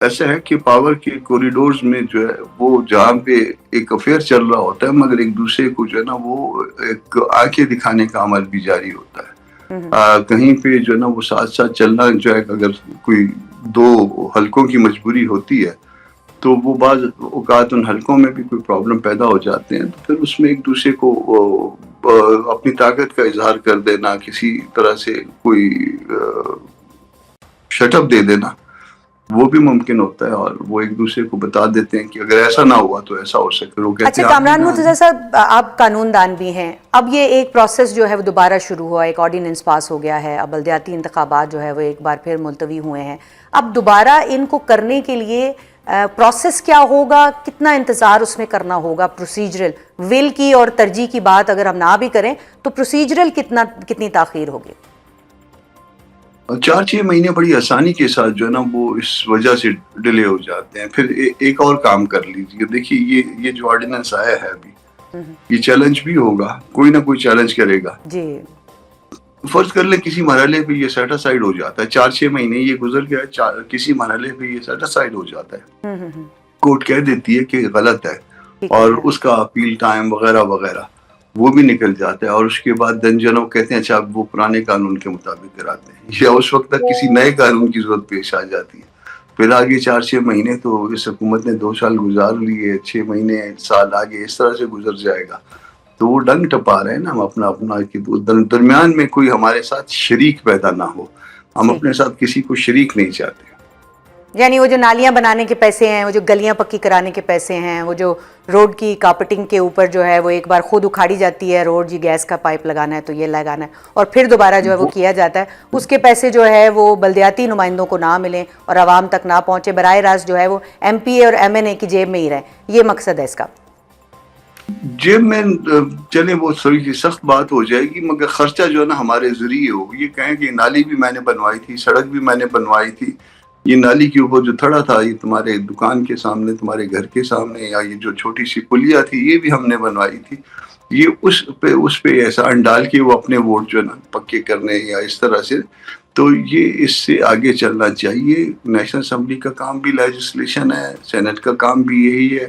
ایسا ہے کہ پاور کے کوریڈورز میں جو ہے وہ جہاں پہ ایک افیئر چل رہا ہوتا ہے مگر ایک دوسرے کو جو ہے نا وہ ایک آنکھیں دکھانے کا عمل بھی جاری ہوتا ہے. کہیں پہ جو ہے نا وہ ساتھ ساتھ چلنا جو ہے اگر کوئی دو حلقوں کی مجبوری ہوتی ہے تو وہ بعض اوقات ان حلقوں میں بھی کوئی پرابلم پیدا ہو جاتے ہیں تو پھر اس میں ایک دوسرے کو اپنی طاقت کا اظہار کر دینا, کسی طرح سے کوئی شٹ اپ دے دینا وہ بھی ممکن ہوتا ہے, اور وہ ایک دوسرے کو بتا دیتے ہیں کہ اگر ایسا نہ ہوا تو ایسا ہو سکے. اچھا کامران مرتضیٰ صاحب, آپ قانون دان بھی ہیں, اب یہ ایک پروسیس جو ہے وہ دوبارہ شروع ہوا, ایک آرڈیننس پاس ہو گیا ہے, اب بلدیاتی انتخابات جو ہے وہ ایک بار پھر ملتوی ہوئے ہیں, اب دوبارہ ان کو کرنے کے لیے پروسیس کیا ہوگا, کتنا انتظار اس میں کرنا ہوگا, پروسیجرل ول کی اور ترجیح کی بات اگر ہم نہ بھی کریں تو پروسیجرل کتنی تاخیر ہوگی؟ 4-6 مہینے بڑی آسانی کے ساتھ جو ہے نا وہ اس وجہ سے ڈیلے ہو جاتے ہیں. پھر ایک اور کام کر لیجیے, دیکھیے یہ جو آرڈیننس آیا ہے ابھی یہ چیلنج بھی ہوگا, کوئی نہ کوئی چیلنج کرے گا. جی فرض کر لیں کسی مرحلے پہ یہ سیٹ اسائیڈ ہو جاتا ہے, 4-6 مہینے یہ گزر گیا, کسی مرحلے پہ یہ سیٹ اسائیڈ ہو جاتا ہے, کورٹ کہہ دیتی ہے کہ غلط ہے اور اس کا اپیل ٹائم وغیرہ وغیرہ وہ بھی نکل جاتا ہے, اور اس کے بعد دنجنوں کہتے ہیں اچھا اب وہ پرانے قانون کے مطابق کراتے ہیں, یا اس وقت تک کسی نئے قانون کی ضرورت پیش آ جاتی ہے. پھر آگے 4-6 مہینے تو اس حکومت نے 2 سال گزار لیے, 6 مہینے سال آگے اس طرح سے گزر جائے گا. تو وہ ڈنگ ٹپا رہے ہیں نا ہم اپنا کہ درمیان میں کوئی ہمارے ساتھ شریک پیدا نہ ہو. ہم اپنے ساتھ کسی کو شریک نہیں چاہتے. یعنی وہ جو نالیاں بنانے کے پیسے ہیں, وہ جو گلیاں پکی کرانے کے پیسے ہیں, وہ جو روڈ کی کارپیٹنگ کے اوپر جو ہے وہ ایک بار خود اکھاڑی جاتی ہے روڈ, جی گیس کا پائپ لگانا ہے تو یہ لگانا ہے, اور پھر دوبارہ جو ہے وہ کیا جاتا ہے, اس کے پیسے جو ہے وہ بلدیاتی نمائندوں کو نہ ملیں اور عوام تک نہ پہنچے, براہ راست جو ہے وہ ایم پی اے اور ایم این اے کی جیب میں ہی رہے. یہ مقصد ہے اس کا. جیب میں چلیں وہ تھوڑی سی سخت بات ہو جائے گی, مگر خرچہ جو ہے نا ہمارے ذریعے ہو. یہ کہیں کہ نالی بھی میں نے بنوائی تھی, سڑک بھی میں نے بنوائی تھی, یہ نالی کے اوپر جو تھڑا تھا یہ تمہارے دکان کے سامنے, تمہارے گھر کے سامنے, یا یہ جو چھوٹی سی پلیا تھی یہ بھی ہم نے بنوائی تھی. یہ اس پہ ایسا انڈال کے وہ اپنے ووٹ جو ہے نا پکے کرنے یا اس طرح سے, تو یہ اس سے آگے چلنا چاہیے. نیشنل اسمبلی کا کام بھی لیجسلیشن ہے, سینٹ کا کام بھی یہی ہے,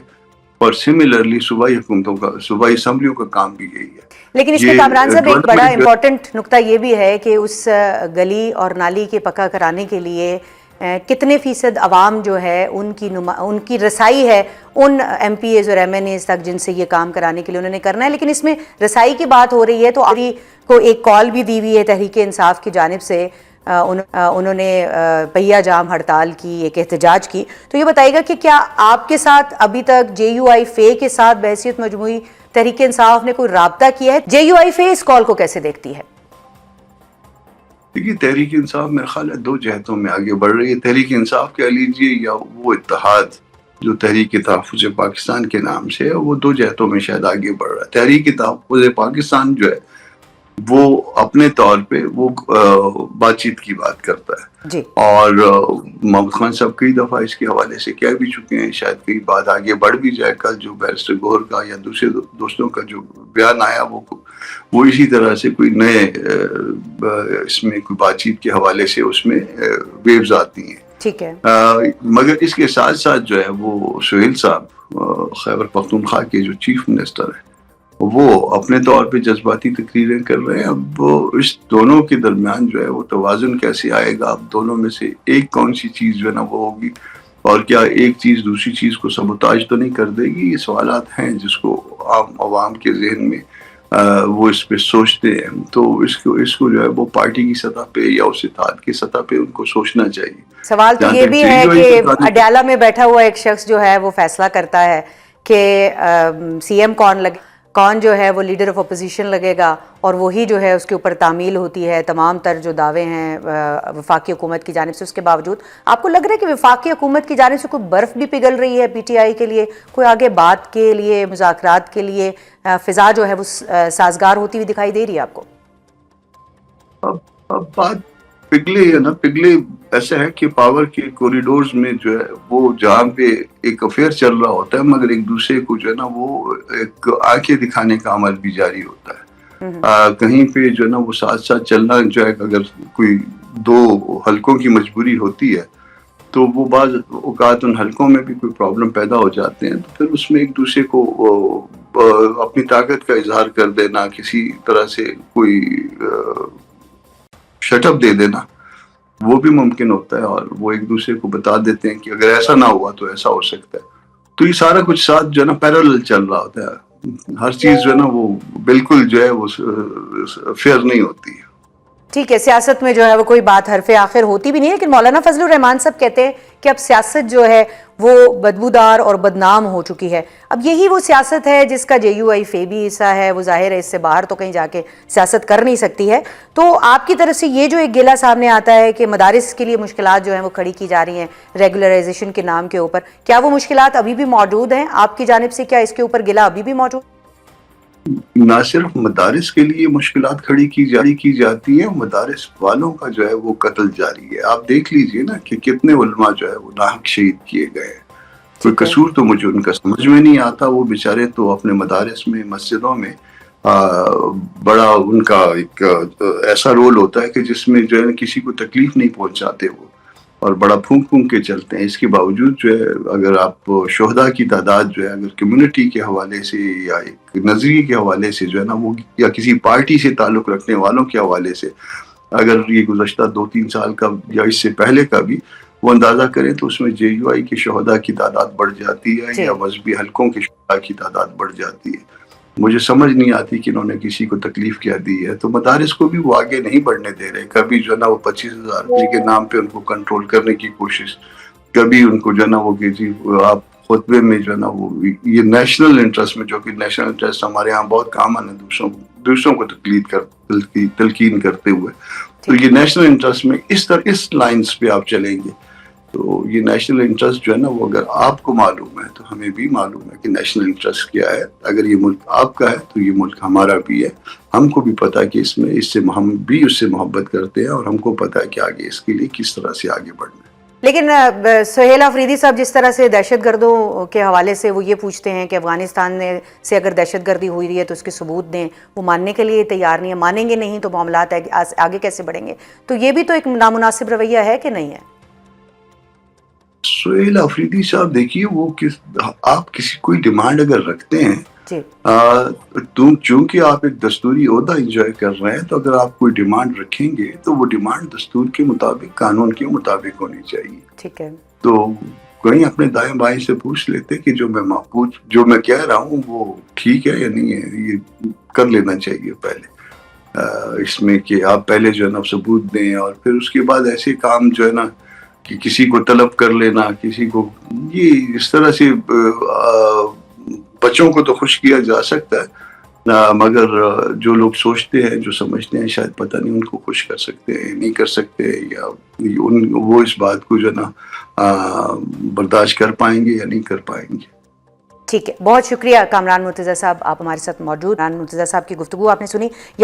اور سملرلی صوبائی حکومتوں کا, صوبائی اسمبلیوں کا کام بھی یہی ہے. لیکن اس میں کامران صاحب ایک بڑا امپورٹنٹ نقطہ یہ بھی ہے کہ اس گلی اور نالی کے پکا کرانے کے لیے کتنے فیصد عوام جو ہے ان کی رسائی ہے ان ایم پی ایز اور ایم این ایز تک جن سے یہ کام کرانے کے لیے انہوں نے کرنا ہے. لیکن اس میں رسائی کی بات ہو رہی ہے تو ابھی کو ایک کال بھی دی ہوئی ہے تحریک انصاف کی جانب سے, انہوں نے پہیہ جام ہڑتال کی, ایک احتجاج کی. تو یہ بتائیے گا کہ کیا آپ کے ساتھ ابھی تک جے یو آئی فے کے ساتھ بحیثیت مجموعی تحریک انصاف نے کوئی رابطہ کیا ہے؟ جے یو آئی فے اس کال کو کیسے دیکھتی ہے؟ دیکھیے تحریک انصاف میرا خیال ہے 2 جہتوں میں آگے بڑھ رہی ہے. تحریک انصاف کہہ لیجیے یا وہ اتحاد جو تحریک تحفظ پاکستان کے نام سے ہے, وہ 2 جہتوں میں شاید آگے بڑھ رہا ہے. تحریک تحفظ پاکستان جو ہے وہ اپنے طور پہ وہ بات چیت کی بات کرتا ہے جی, اور محمد خان صاحب کئی دفعہ اس کے حوالے سے کہہ بھی چکے ہیں, شاید کئی بات آگے بڑھ بھی جائے. کل جو بیرسٹر گوہر کا یا دوسرے دوستوں کا جو بیان آیا وہ اسی طرح سے کوئی نئے اس میں کوئی بات چیت کے حوالے سے اس میں ویوز آتی ہیں. ٹھیک ہے, مگر اس کے ساتھ ساتھ جو ہے وہ سہیل صاحب خیبر پختونخوا کے جو چیف منسٹر ہیں وہ اپنے طور پہ جذباتی تقریریں کر رہے ہیں. اب اس دونوں کے درمیان جو ہے وہ توازن کیسے آئے گا, اب دونوں میں سے ایک کون سی چیز جو ہے نا وہ ہوگی, اور کیا ایک چیز دوسری چیز کو سبوتاج تو نہیں کر دے گی. یہ سوالات ہیں جس کو عام عوام کے ذہن میں وہ اس پہ سوچتے ہیں. تو اس کو جو ہے وہ پارٹی کی سطح پہ یا اس اتحاد کی سطح پہ ان کو سوچنا چاہیے. سوال تو یہ بھی ہے کہ اڈیالہ میں بیٹھا ہوا ایک شخص جو ہے وہ فیصلہ کرتا ہے کہ سی ایم کون جو ہے وہ لیڈر آف اپوزیشن لگے گا, اور وہی جو ہے اس کے اوپر تعمیل ہوتی ہے تمام تر جو دعوے ہیں وفاقی حکومت کی جانب سے. اس کے باوجود آپ کو لگ رہا ہے کہ وفاقی حکومت کی جانب سے کوئی برف بھی پگھل رہی ہے پی ٹی آئی کے لیے, کوئی آگے بات کے لیے, مذاکرات کے لیے فضا جو ہے وہ سازگار ہوتی ہوئی دکھائی دے رہی ہے آپ کو؟ اب بات پگھلے ہے نا, پگھلے ایسا ہے کہ پاور کے کوریڈورز میں جو ہے وہ جہاں پہ ایک افیئر چل رہا ہوتا ہے مگر ایک دوسرے کو جو ہے نا وہ ایک آنکھیں دکھانے کا عمل بھی جاری ہوتا ہے. کہیں پہ جو ہے نا وہ ساتھ ساتھ چلنا جو ہے اگر کوئی 2 حلقوں کی مجبوری ہوتی ہے تو وہ بعض اوقات ان حلقوں میں بھی کوئی پرابلم پیدا ہو جاتے ہیں، تو پھر اس میں ایک دوسرے کو اپنی طاقت کا اظہار کر دینا، کسی طرح سے کوئی شٹ اپ دے دینا، وہ بھی ممکن ہوتا ہے، اور وہ ایک دوسرے کو بتا دیتے ہیں کہ اگر ایسا نہ ہوا تو ایسا ہو سکتا ہے. تو یہ سارا کچھ ساتھ جو ہے نا پیرالل چل رہا ہوتا ہے، ہر چیز جو ہے نا وہ بالکل جو ہے وہ فیئر نہیں ہوتی ہے. ٹھیک ہے، سیاست میں جو ہے وہ کوئی بات حرف آخر ہوتی بھی نہیں ہے، لیکن مولانا فضل الرحمان صاحب کہتے ہیں کہ اب سیاست جو ہے وہ بدبودار اور بدنام ہو چکی ہے. اب یہی وہ سیاست ہے جس کا جے یو آئی فیبی حصہ ہے، وہ ظاہر ہے اس سے باہر تو کہیں جا کے سیاست کر نہیں سکتی ہے. تو آپ کی طرف سے یہ جو ایک گلہ سامنے آتا ہے کہ مدارس کے لیے مشکلات جو ہیں وہ کھڑی کی جا رہی ہیں ریگولرائزیشن کے نام کے اوپر، کیا وہ مشکلات ابھی بھی موجود ہیں آپ کی جانب سے؟ کیا اس کے اوپر گلہ ابھی بھی موجود؟ نہ صرف مدارس کے لیے مشکلات کھڑی کی جاتی ہیں، مدارس والوں کا جو ہے وہ قتل جاری ہے. آپ دیکھ لیجئے نا کہ کتنے علماء جو ہے وہ ناحق شہید کیے گئے. کوئی قصور تو مجھے ان کا سمجھ میں نہیں آتا. وہ بیچارے تو اپنے مدارس میں، مسجدوں میں بڑا ان کا ایک ایسا رول ہوتا ہے کہ جس میں جو ہے کسی کو تکلیف نہیں پہنچاتے وہ، اور بڑا پھونک پھونک کے چلتے ہیں. اس کے باوجود جو ہے اگر آپ شہداء کی تعداد جو ہے اگر کمیونٹی کے حوالے سے یا ایک نظریے کے حوالے سے جو ہے نا وہ، یا کسی پارٹی سے تعلق رکھنے والوں کے حوالے سے اگر یہ گزشتہ 2-3 سال کا یا اس سے پہلے کا بھی وہ اندازہ کریں تو اس میں جے یو آئی کے شہداء کی تعداد بڑھ جاتی ہے یا مذہبی حلقوں کے شہداء کی تعداد بڑھ جاتی ہے. مجھے سمجھ نہیں آتی کہ انہوں نے کسی کو تکلیف کیا دی ہے. تو مدارس کو بھی وہ آگے نہیں بڑھنے دے رہے. کبھی جو ہے نا وہ 25,000 کے نام پہ ان کو کنٹرول کرنے کی کوشش، کبھی ان کو جو ہے نا وہ کہ جی آپ خطبے میں جو ہے نا وہ یہ نیشنل انٹرسٹ میں، جو کہ نیشنل انٹرسٹ ہمارے ہاں بہت کامن ہے دوسروں کو تلقین کرتے ہوئے، تو یہ نیشنل انٹرسٹ میں اس لائنز پہ آپ چلیں گے تو یہ نیشنل انٹرسٹ جو ہے نا وہ اگر آپ کو معلوم ہے تو ہمیں بھی معلوم ہے کہ نیشنل انٹرسٹ کیا ہے. اگر یہ ملک آپ کا ہے تو یہ ملک ہمارا بھی ہے. ہم کو بھی پتا ہے کہ اس سے ہم بھی اس سے محبت کرتے ہیں، اور ہم کو پتا ہے کہ آگے اس کے لیے کس طرح سے آگے بڑھنا ہے. لیکن سہیل آفریدی صاحب جس طرح سے دہشت گردوں کے حوالے سے وہ یہ پوچھتے ہیں کہ افغانستان سے اگر دہشت گردی ہوئی ہے تو اس کے ثبوت دیں، وہ ماننے کے لیے تیار نہیں ہے. مانیں گے نہیں تو معاملات آگے کیسے بڑھیں گے؟ تو یہ بھی تو ایک نامناسب رویہ ہے کہ نہیں ہے؟ سہیل آفریدی صاحب دیکھیے، وہ آپ کسی کوئی ڈیمانڈ اگر رکھتے ہیں چونکہ آپ ایک دستوری عہدہ انجوائے کر رہے ہیں، تو اگر آپ کوئی ڈیمانڈ رکھیں گے تو وہ ڈیمانڈ دستور کے مطابق، قانون کے مطابق ہونی چاہیے. ٹھیک ہے. تو کہیں اپنے دائیں بائیں سے پوچھ لیتے کہ جو میں کہہ رہا ہوں وہ ٹھیک ہے یا نہیں ہے. یہ کر لینا چاہیے پہلے، اس میں کہ آپ پہلے جو ہے نا ثبوت دیں، اور پھر اس کے بعد ایسے کام جو ہے نا کہ کسی کو طلب کر لینا، کسی کو یہ اس طرح سے بچوں کو تو خوش کیا جا سکتا ہے، مگر جو لوگ سوچتے ہیں، جو سمجھتے ہیں، شاید پتہ نہیں ان کو خوش کر سکتے ہیں نہیں کر سکتے، یا وہ اس بات کو جو ہے نا برداشت کر پائیں گے یا نہیں کر پائیں گے. ٹھیک ہے، بہت شکریہ کامران مرتضیٰ صاحب، آپ ہمارے ساتھ موجود. کامران مرتضیٰ صاحب کی گفتگو آپ نے سنی.